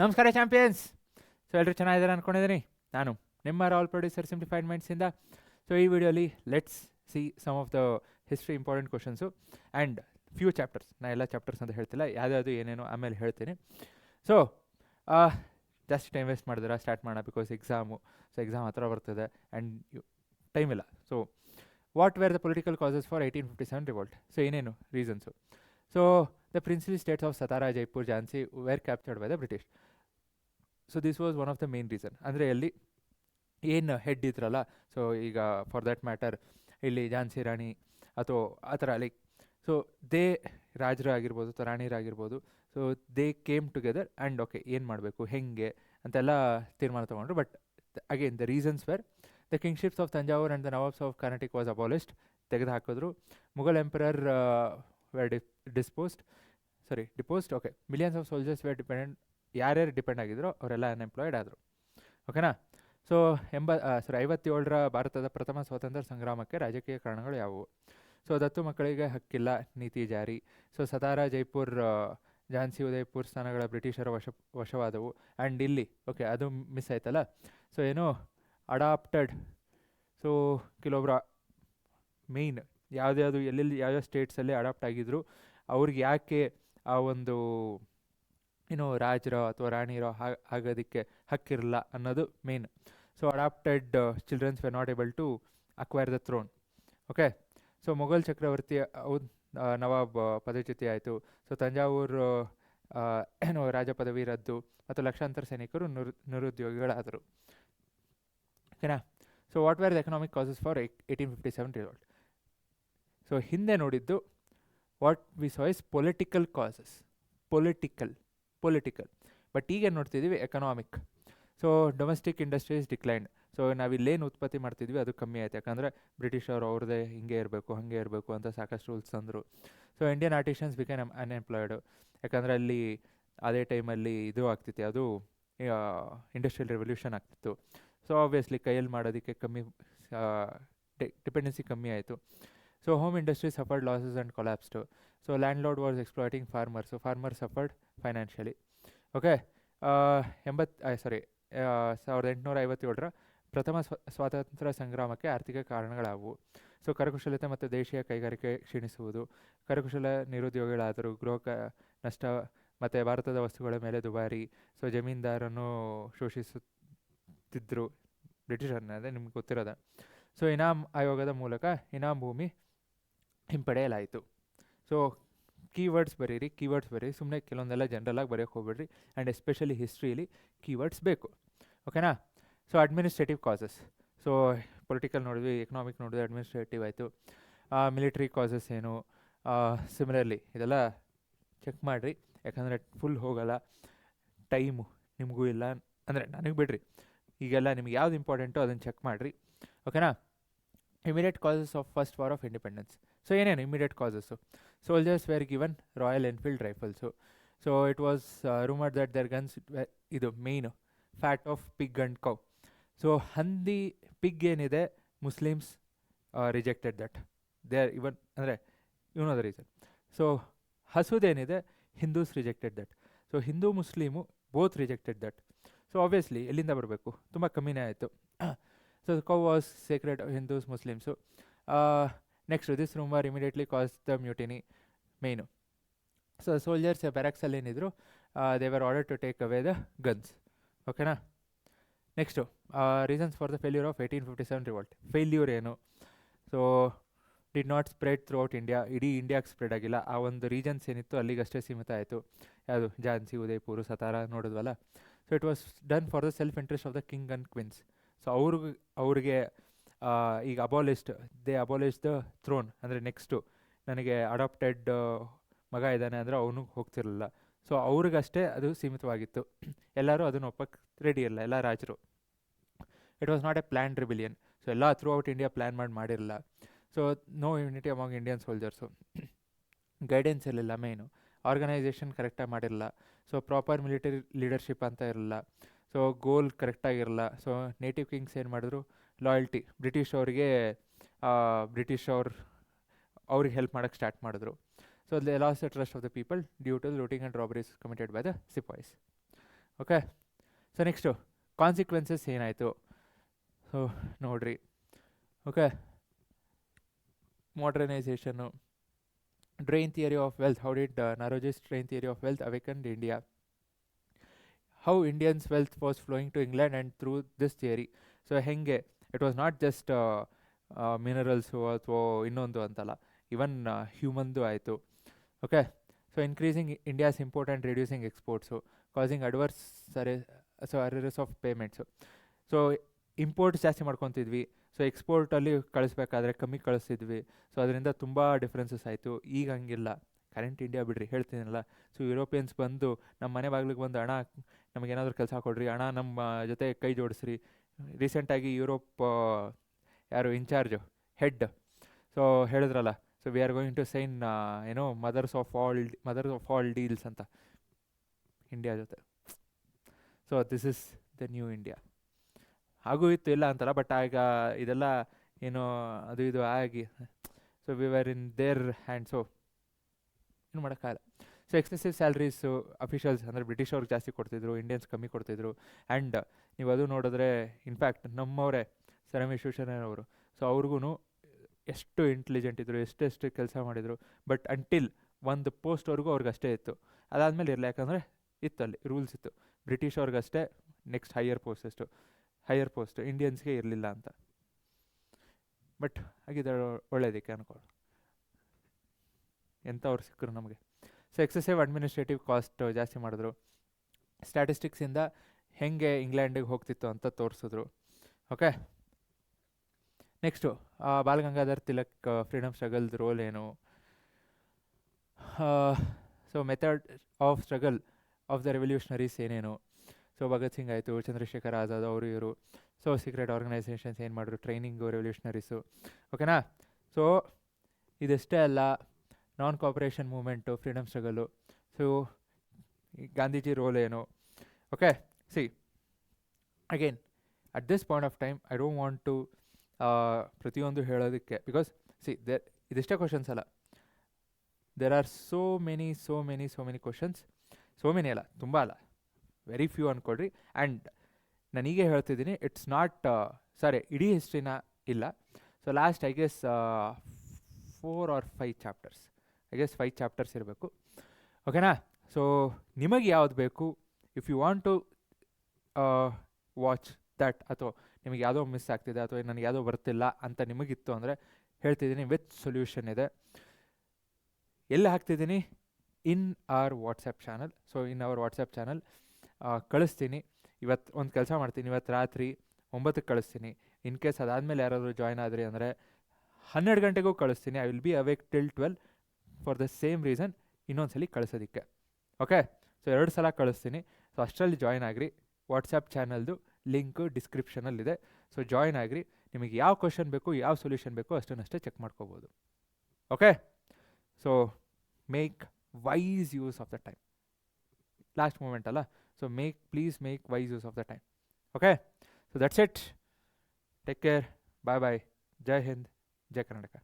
ನಮಸ್ಕಾರ champions. So ಎಲ್ಲರೂ ಚೆನ್ನಾಗಿದ್ದಾರೆ ಅಂದ್ಕೊಂಡಿದ್ದೀನಿ. ನಾನು ನಿಮ್ಮ ರಾಲ್ ಪ್ರೊಡ್ಯೂಸರ್ ಸಿಂಪ್ಲಿಫೈಡ್ ಮೈಂಡ್ಸಿಂದ. ಸೊ ಈ ವಿಡಿಯೋಲಿ let's see some of the history important questions and few chapters. ನಾನು ಎಲ್ಲ ಚಾಪ್ಟರ್ಸ್ ಅಂತ ಹೇಳ್ತಿಲ್ಲ, ಯಾವುದ್ಯಾವುದು ಏನೇನೋ ಆಮೇಲೆ ಹೇಳ್ತೀನಿ. ಸೊ ಜಾಸ್ತಿ ಟೈಮ್ ವೇಸ್ಟ್ ಮಾಡಿದ್ರೆ ಸ್ಟಾರ್ಟ್ ಮಾಡೋಣ, ಬಿಕಾಸ್ ಎಕ್ಸಾಮ್ ಹತ್ರ ಬರ್ತಿದೆ ಆ್ಯಂಡ್ ಟೈಮ್ ಇಲ್ಲ. So what were the political causes for 1857 revolt? So ಏನೇನು reasons? So the principal states of Satara, Jaipur, Jhansi were captured by the British. So this was one of the main reason. ಅಂದರೆ ಅಲ್ಲಿ ಏನು head ಇದ್ರಲ್ಲ, so ಈಗ for that matter ಇಲ್ಲಿ ಝಾನ್ಸಿ ರಾಣಿ ಅಥವಾ ಆ ಥರ ಲೈಕ್, ಸೊ ದೇ ರಾಜರಾಗಿರ್ಬೋದು ಅಥವಾ ರಾಣಿರಾಗಿರ್ಬೋದು, so they came together and okay ಏನು ಮಾಡಬೇಕು ಹೆಂಗೆ ಅಂತೆಲ್ಲ ತೀರ್ಮಾನ ತೊಗೊಂಡ್ರು. But again the reasons were the kingships of Thanjavur and the nawabs of Karnataka was abolished, ತೆಗೆದು ಹಾಕಿದ್ರು. Mughal emperor were deposed. Okay, millions of soldiers were dependent. ಯಾರ್ಯಾರು ಡಿಪೆಂಡ್ ಆಗಿದ್ರು ಅವರೆಲ್ಲ ಅನ್ಎಂಪ್ಲಾಯ್ಡ್ ಆದರು. ಓಕೆನಾ? ಸೊ 57ರ ಭಾರತದ ಪ್ರಥಮ ಸ್ವಾತಂತ್ರ್ಯ ಸಂಗ್ರಾಮಕ್ಕೆ ರಾಜಕೀಯ ಕಾರಣಗಳು ಯಾವುವು? ಸೊ ದತ್ತು ಮಕ್ಕಳಿಗೆ ಹಕ್ಕಿಲ್ಲ ನೀತಿ ಜಾರಿ. ಸೊ ಸತಾರಾ, ಜೈಪುರ್, ಝಾನ್ಸಿ, ಉದಯಪುರ್ ಸ್ಥಾನಗಳ ಬ್ರಿಟಿಷರ ವಶವಾದವು. ಆ್ಯಂಡ್ ಇಲ್ಲಿ ಓಕೆ ಅದು ಮಿಸ್ ಆಯ್ತಲ್ಲ. ಸೊ ಏನು ಅಡಾಪ್ಟೆಡ್. ಸೊ ಕೆಲವೊಬ್ಬರು ಮೇಯ್ನ್ ಯಾವುದ್ಯಾವುದು ಎಲ್ಲೆಲ್ಲಿ ಯಾವ್ಯಾವ ಸ್ಟೇಟ್ಸಲ್ಲಿ ಅಡಾಪ್ಟ್ ಆಗಿದ್ರು ಅವ್ರಿಗೆ ಯಾಕೆ ಆ ಒಂದು ರಾಜರೋ ಅಥವಾ ರಾಣಿರೋ ಆಗೋದಕ್ಕೆ ಹಕ್ಕಿರಲ್ಲ ಅನ್ನೋದು main. So adopted childrens were not able to acquire the throne. Okay, so Mughal ಚಕ್ರವರ್ತಿ ನವಾಬ್ ಪದಚ್ಯುತಿ ಆಯಿತು. ಸೊ ತಂಜಾವೂರು ರಾಜ ಪದವಿ ರದ್ದು ಮತ್ತು ಲಕ್ಷಾಂತರ ಸೈನಿಕರು ನಿರುದ್ಯೋಗಿಗಳಾದರು. ಓಕೆನಾ? So what were the economic causes for 1857 revolt? So ಹಿಂದೆ ನೋಡಿದ್ದು what we saw is political causes. Political but ಈಗ ನೋಡ್ತಿದ್ದೀವಿ economic. So domestic industries decline. So ನಾವಿಲ್ಲೇನು ಉತ್ಪತ್ತಿ ಮಾಡ್ತಿದ್ವಿ ಅದು ಕಮ್ಮಿ ಆಯ್ತು, ಯಾಕಂದರೆ ಬ್ರಿಟಿಷರು ಅವ್ರದ್ದೇ ಹಿಂಗೆ ಇರಬೇಕು ಹಾಗೆ ಇರಬೇಕು ಅಂತ ಸಾಕಷ್ಟು ರೂಲ್ಸ್ ತಂದರು. So Indian artisans became unemployed, ಯಾಕಂದರೆ ಅಲ್ಲಿ ಅದೇ ಟೈಮಲ್ಲಿ ಇದು ಆಗ್ತಿತ್ತು, ಅದು ಇಂಡಸ್ಟ್ರಿಯಲ್ ರೆವಲ್ಯೂಷನ್ ಆಗ್ತಿತ್ತು. ಸೊ ಆಬ್ವಿಯಸ್ಲಿ ಕೈಯಲ್ಲಿ ಮಾಡೋದಕ್ಕೆ ಕಮ್ಮಿ, ಡಿಪೆಂಡೆನ್ಸಿ ಕಮ್ಮಿ ಆಯಿತು. So home industry suffered losses and collapsed. So landlord was exploiting farmers. So farmer suffered financially. Okay, 1857ರ ಪ್ರಥಮ ಸ್ವಾತಂತ್ರ್ಯ ಸಂಗ್ರಾಮಕ್ಕೆ ಆರ್ಥಿಕ ಕಾರಣಗಳಾದವು. ಸೊ ಕರಕುಶಲತೆ ಮತ್ತು ದೇಶೀಯ ಕೈಗಾರಿಕೆ ಕ್ಷೀಣಿಸುವುದು, ಕರಕುಶಲ ನಿರುದ್ಯೋಗಿಗಳಾದರು, ಗೃಹ ನಷ್ಟ ಮತ್ತು ಭಾರತದ ವಸ್ತುಗಳ ಮೇಲೆ ದುಬಾರಿ. ಸೊ ಜಮೀನ್ದಾರನ್ನು ಶೋಷಿಸುತ್ತಿದ್ದರು ಬ್ರಿಟಿಷರನ್ನ, ಅದೇ ನಿಮ್ಗೆ ಗೊತ್ತಿರೋದ. ಸೊ ಇನಾಮ್ ಆಯೋಗದ ಮೂಲಕ ಇನಾಮ್ ಭೂಮಿ ಹಿಂಪಡೆಯಲಾಯಿತು. ಸೊ ಕೀವರ್ಡ್ಸ್ ಬರೀರಿ, ಸುಮ್ಮನೆ ಕೆಲವೊಂದೆಲ್ಲ ಜನರಲಾಗಿ ಬರೆಯೋಕ್ಕೆ ಹೋಗ್ಬೇಡ್ರಿ. ಆ್ಯಂಡ್ ಎಸ್ಪೆಷಲಿ ಹಿಸ್ಟ್ರಿಯಲ್ಲಿ ಕೀವರ್ಡ್ಸ್ ಬೇಕು. ಓಕೆನಾ? So administrative causes. So political ನೋಡಿದ್ವಿ, ಎಕನಾಮಿಕ್ ನೋಡಿದ್ವಿ, ಅಡ್ಮಿನಿಸ್ಟ್ರೇಟಿವ್ ಆಯಿತು. ಮಿಲಿಟ್ರಿ ಕಾಸಸ್ ಏನು? ಸಿಮಿಲರ್ಲಿ ಇದೆಲ್ಲ ಚೆಕ್ ಮಾಡಿರಿ, ಯಾಕಂದರೆ ಫುಲ್ ಹೋಗಲ್ಲ, ಟೈಮು ನಿಮಗೂ ಇಲ್ಲ, ಅಂದರೆ ನನಗೆ ಬಿಡ್ರಿ, ಈಗೆಲ್ಲ ನಿಮ್ಗೆ ಯಾವ್ದು ಇಂಪಾರ್ಟೆಂಟೋ ಅದನ್ನು ಚೆಕ್ ಮಾಡಿರಿ. ಓಕೆನಾ? Immediate causes of first war of independence. So ಏನೇನು immediate causes? Soldiers were given Royal Enfield rifles. So it was rumoured that their guns, ಇದು main fat of pig and cow. So ಹಂದಿ, pig ಏನಿದೆ Muslims rejected that, they are even, ಅಂದರೆ know the reason. So ಹಸುದೇನಿದೆ Hindus rejected that. So Hindu Muslim both rejected that. So obviously ಎಲ್ಲಿಂದ ಬರಬೇಕು, ತುಂಬ ಕಮ್ಮಿನೇ ಆಯಿತು. So cow was Sacred Hindus Muslims. Next this rumour immediately cause the mutiny, main. So soldiers ಬ್ಯಾರಕ್ಸಲ್ಲಿ ಏನಿದ್ರು they were order to take away the guns. ಓಕೆನಾ? Next reasons for the failure of 1857 revolt. Failure ಏನು? So did not spread throughout India. ಇಡೀ ಇಂಡಿಯಾಗೆ spread ಆಗಿಲ್ಲ, ಆ ಒಂದು regions ಏನಿತ್ತು ಅಲ್ಲಿಗಷ್ಟೇ ಸೀಮಿತ ಆಯಿತು. ಯಾವುದು ಝಾನ್ಸಿ, ಉದಯಪುರ, ಸತಾರಾ ನೋಡಿದ್ವಲ್ಲ. So it was done for the self interest of the king and queens. So ಅವ್ರಿಗೆ ಈಗ ದೇ ಅಬಾಲಿಷ್ ದ ಥ್ರೋನ್, ಅಂದರೆ ನೆಕ್ಸ್ಟು ನನಗೆ ಅಡಾಪ್ಟೆಡ್ ಮಗ ಇದ್ದಾನೆ ಅಂದರೆ ಅವನಿಗೆ ಹೋಗ್ತಿರಲಿಲ್ಲ. ಸೊ ಅವ್ರಿಗಷ್ಟೇ ಅದು ಸೀಮಿತವಾಗಿತ್ತು, ಎಲ್ಲರೂ ಅದನ್ನು ಒಪ್ಪಕ್ಕೆ ರೆಡಿ ಇರಲ್ಲ, ಎಲ್ಲ ರಾಜರು. It was not a plan rebellion. So ಎಲ್ಲ ಥ್ರೂ ಔಟ್ ಇಂಡಿಯಾ ಪ್ಲ್ಯಾನ್ ಮಾಡಿರಲಿಲ್ಲ. So no unity among Indian soldiers. Guidance ಇರಲಿಲ್ಲ, ಮೇಯ್ನು. ಆರ್ಗನೈಸೇಷನ್ ಕರೆಕ್ಟಾಗಿ ಮಾಡಿರಲಿಲ್ಲ. ಸೊ ಪ್ರಾಪರ್ ಮಿಲಿಟರಿ ಲೀಡರ್ಶಿಪ್ ಅಂತ ಇರಲಿಲ್ಲ. ಸೊ ಗೋಲ್ ಕರೆಕ್ಟಾಗಿರಲ್ಲ. ಸೊ ನೇಟಿವ್ ಕಿಂಗ್ಸ್ ಏನು ಮಾಡಿದ್ರು, ಲಾಯಲ್ಟಿ, ಬ್ರಿಟಿಷ್ ಅವ್ರಿಗೆ ಹೆಲ್ಪ್ ಮಾಡೋಕ್ಕೆ ಸ್ಟಾರ್ಟ್ ಮಾಡಿದ್ರು. So they lost the trust of the people due to looting and robberies committed by the sepoys. Okay. So next consequences ಏನಾಯಿತು. So ನೋಡ್ರಿ, okay, modernisation, drain theory of wealth, how did Naoroji's drain theory of wealth awakened India, how Indians wealth was flowing to England and through this theory. So ಹೆಂಗೆ it was not just minerals ಅಥವಾ ಇನ್ನೊಂದು ಅಂತಲ್ಲ, even ಹ್ಯೂಮನ್ದು ಆಯಿತು. Okay. So increasing India's import and reducing exports, causing adverse arrears of payments. So imports ಜಾಸ್ತಿ ಮಾಡ್ಕೊತಿದ್ವಿ, so ಎಕ್ಸ್ಪೋರ್ಟಲ್ಲಿ ಕಳಿಸ್ಬೇಕಾದ್ರೆ ಕಮ್ಮಿ ಕಳಿಸ್ತಿದ್ವಿ. So ಅದರಿಂದ ತುಂಬ ಡಿಫ್ರೆನ್ಸಸ್ ಆಯಿತು. ಈಗ ಹಂಗಿಲ್ಲ. ಕರೆಂಟ್ ಇಂಡಿಯಾ ಬಿಡ್ರಿ, ಹೇಳ್ತೀನಲ್ಲ. ಸೊ ಯುರೋಪಿಯನ್ಸ್ ಬಂದು ನಮ್ಮ ಮನೆ ಬಾಗಿಲಿಗೆ ಬಂದು, ಅಣ್ಣ ನಮಗೇನಾದರೂ ಕೆಲಸ ಕೊಡ್ರಿ, ಅಣ್ಣ ನಮ್ಮ ಜೊತೆ ಕೈ ಜೋಡಿಸ್ರಿ. ರೀಸೆಂಟಾಗಿ ಯುರೋಪ್ ಯಾರು ಇನ್ಚಾರ್ಜು ಹೆಡ್, ಸೊ ಹೇಳಿದ್ರಲ್ಲ, so we are going to sign ಏನೋ ಮದರ್ಸ್ ಆಫ್ ಆಲ್ ಡೀಲ್ಸ್ ಅಂತ ಇಂಡಿಯಾ ಜೊತೆ. So this is the new India. ಹಾಗೂ ಇತ್ತು, ಇಲ್ಲ ಅಂತಲ್ಲ, ಬಟ್ ಆಗ ಇದೆಲ್ಲ ಏನೋ ಅದು ಇದು ಆಗಿ, so we R in their hand. So ಏನು ಮಾಡೋಕ್ಕಾಗಲ್ಲ. ಸೊ ಎಕ್ಸೆಸಿವ್ ಸ್ಯಾಲ್ರೀಸು ಅಫಿಷಿಯಲ್ಸ್ ಅಂದರೆ ಬ್ರಿಟಿಷ್ ಅವ್ರಿಗೆ ಜಾಸ್ತಿ ಕೊಡ್ತಿದ್ರು, ಇಂಡಿಯನ್ಸ್ ಕಮ್ಮಿ ಕೊಡ್ತಿದ್ರು. ಆ್ಯಂಡ್ ನೀವು ಅದು ನೋಡಿದ್ರೆ ಇನ್ಫ್ಯಾಕ್ಟ್ ನಮ್ಮವರೇ ಸರ್ ಎಂ ವಿಶ್ವೇಶ್ವರಯ್ಯ ಅವರು, ಸೊ ಅವ್ರಿಗೂ ಎಷ್ಟು ಇಂಟೆಲಿಜೆಂಟ್ ಇದ್ದರು, ಎಷ್ಟೆಷ್ಟು ಕೆಲಸ ಮಾಡಿದರು. ಬಟ್ ಅಂಟಿಲ್ ಒಂದು ಪೋಸ್ಟ್ವರೆಗೂ ಅವ್ರಿಗೆ ಅಷ್ಟೇ ಇತ್ತು. ಅದಾದಮೇಲೆ ಇರಲಿ, ಯಾಕಂದರೆ ಇತ್ತು ಅಲ್ಲಿ ರೂಲ್ಸ್ ಇತ್ತು, ಬ್ರಿಟಿಷ್ ಅವ್ರಿಗಷ್ಟೇ ನೆಕ್ಸ್ಟ್ ಹೈಯರ್ ಪೋಸ್ಟ್ ಇಂಡಿಯನ್ಸ್ಗೆ ಇರಲಿಲ್ಲ ಅಂತ. ಬಟ್ ಹಾಗಿದ್ರೆ ಒಳ್ಳೇದಕ್ಕೆ ಅನ್ಕೊಳ್ಳಿ, ಎಂಥವ್ರು ಸಿಕ್ಕರು ನಮಗೆ. ಸೊ ಎಕ್ಸೆಸಿವ್ ಅಡ್ಮಿನಿಸ್ಟ್ರೇಟಿವ್ ಕಾಸ್ಟ್ ಜಾಸ್ತಿ ಮಾಡಿದ್ರು. ಸ್ಟ್ಯಾಟಿಸ್ಟಿಕ್ಸಿಂದ ಹೆಂಗೆ ಇಂಗ್ಲೆಂಡಿಗೆ ಹೋಗ್ತಿತ್ತು ಅಂತ ತೋರಿಸಿದ್ರು. Okay. Next Bal Gangadhar Tilak freedom ಸ್ಟ್ರಗಲ್ದು ರೋಲ್ ಏನು. So method of struggle of the revolutionaries ಏನೇನು. ಸೊ ಭಗತ್ ಸಿಂಗ್ ಆಯಿತು, ಚಂದ್ರಶೇಖರ್ ಆಜಾದ್ ಅವರು ಇವರು. ಸೊ ಸೀಕ್ರೆಟ್ ಆರ್ಗನೈಸೇಷನ್ಸ್ ಏನು ಮಾಡಿದ್ರು, ಟ್ರೈನಿಂಗು ರೆವಲ್ಯೂಷನರೀಸು. ಓಕೆನಾ. ಸೊ ಇದಷ್ಟೇ ಅಲ್ಲ, non cooperation movement, freedom struggle. So Gandhiji role ಏನು. Okay. See again at this point of time I don't want to ಪ್ರತಿಯೊಂದು ಹೇಳೋದಕ್ಕೆ, ಬಿಕಾಸ್ ಸಿ ಇದಿಷ್ಟೇ ಕ್ವಶನ್ಸ್ ಅಲ್ಲ, there are so many questions. So many ಅಲ್ಲ, ತುಂಬ ಅಲ್ಲ, ವೆರಿ ಫ್ಯೂ ಅಂದ್ಕೊಳ್ರಿ. ಆ್ಯಂಡ್ ನಾನೀಗ ಹೇಳ್ತಿದ್ದೀನಿ, ಇಟ್ಸ್ ನಾಟ್ ಸಾರಿ ಇಡೀ ಹಿಸ್ಟ್ರಿನ ಇಲ್ಲ. So last I guess 4 or 5 chapters, I guess 5 chapters ಇರಬೇಕು. ಓಕೆನಾ. ಸೊ ನಿಮಗೆ ಯಾವ್ದು ಬೇಕು, if you want to watch that, ಅಥವಾ ನಿಮಗೆ ಯಾವುದೋ ಮಿಸ್ ಆಗ್ತಿದೆ ಅಥವಾ ನನಗೆ ಯಾವುದೋ ಬರ್ತಿಲ್ಲ ಅಂತ ನಿಮಗಿತ್ತು ಅಂದರೆ ಹೇಳ್ತಿದ್ದೀನಿ, ವಿತ್ ಸೊಲ್ಯೂಷನ್ ಇದೆ. ಎಲ್ಲಿ ಹಾಕ್ತಿದ್ದೀನಿ, in our WhatsApp channel. So in our WhatsApp channel ಕಳಿಸ್ತೀನಿ. ಇವತ್ತು ಒಂದು ಕೆಲಸ ಮಾಡ್ತೀನಿ, ಇವತ್ತು ರಾತ್ರಿ 9ಕ್ಕೆ ಕಳಿಸ್ತೀನಿ. ಇನ್ ಕೇಸ್ ಅದಾದಮೇಲೆ ಯಾರಾದರೂ ಜಾಯ್ನ್ ಆದ್ರಿ ಅಂದರೆ 12 ಗಂಟೆಗೂ ಕಳಿಸ್ತೀನಿ. I will be awake till 12 for the same reason, ಇನ್ನೊಂದ್ಸಲಿ ಕಳಿಸೋದಕ್ಕೆ. ಓಕೆ. ಸೊ 2 ಸಲ ಕಳಿಸ್ತೀನಿ. ಸೊ ಅಷ್ಟರಲ್ಲಿ ಜಾಯ್ನ್ ಆಗಿರಿ. ವಾಟ್ಸಪ್ ಚಾನಲ್ದು ಲಿಂಕು ಡಿಸ್ಕ್ರಿಪ್ಷನಲ್ಲಿದೆ. ಸೊ ಜಾಯ್ನ್ ಆಗಿರಿ. ನಿಮಗೆ ಯಾವ ಕ್ವಶನ್ ಬೇಕು, ಯಾವ ಸೊಲ್ಯೂಷನ್ ಬೇಕು ಅಷ್ಟನ್ನಷ್ಟೇ ಚೆಕ್ ಮಾಡ್ಕೋಬೋದು. Okay. So make wise use of the time. Last moment ಅಲ್ಲ, so please make wise use of the time. Okay. So that's it. Take care. Bye bye. Jai Hind, Jai Karnataka.